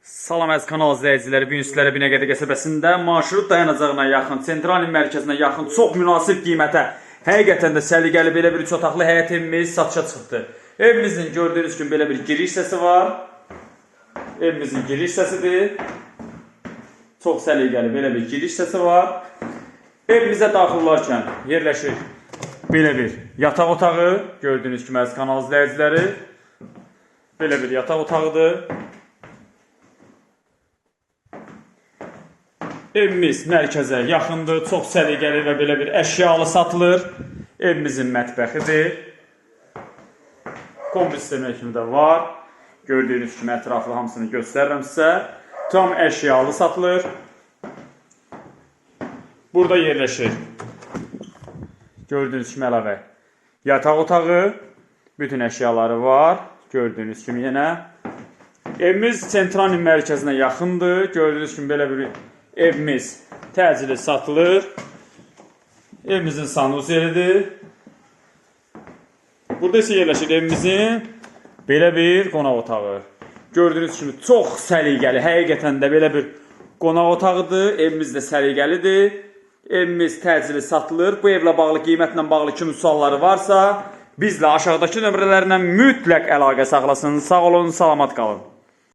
Salam əziz kanal izləyiciləri, bugün sizlərə Binəqədi qəsəbəsində marşrut dayanacağına yaxın, sentralin mərkəzinə yaxın, çox münasib qiymətə, həqiqətən də səliqəli belə bir 3 otaqlı həyət evimiz satışa çıxdı. Evimizin gördüyünüz kimi belə bir giriş hissəsi var. Evimizin giriş hissəsidir. Çox səliqəli belə bir giriş hissəsi var. Evimizə daxil olarkən yerləşir belə bir yataq otağı. Gördüyünüz kimi əziz kanal izləyiciləri, belə bir yataq otağıdır. Evimiz mərkəzə yaxındır, çox səliqəli və belə bir əşyalı satılır. Evimizin mətbəxidir. Kombi sistemi kimi də var. Gördüyünüz kimi ətraflı hamısını göstərirəm sizə. Tam əşyalı satılır. Burada yerləşir. Gördüyünüz kimi əlavə yataq otağı. Bütün əşyaları var. Gördüyünüz kimi yenə. Evimiz sentralin mərkəzinə yaxındır. Gördüyünüz kimi belə bir evimiz təcili satılır. Evimizin sanuzelidir. Burada isə yerləşir evimizin belə bir qonaq otağı. Gördüyünüz kimi çox səliqəli, həqiqətən də belə bir qonaq otağıdır. Evimiz də səliqəlidir. Evimiz təcili satılır. Bu evlə bağlı, qiymətlə bağlı kimi sualları varsa, bizlə aşağıdakı nömrələrlə mütləq əlaqə saxlasın. Sağ olun, salamat qalın.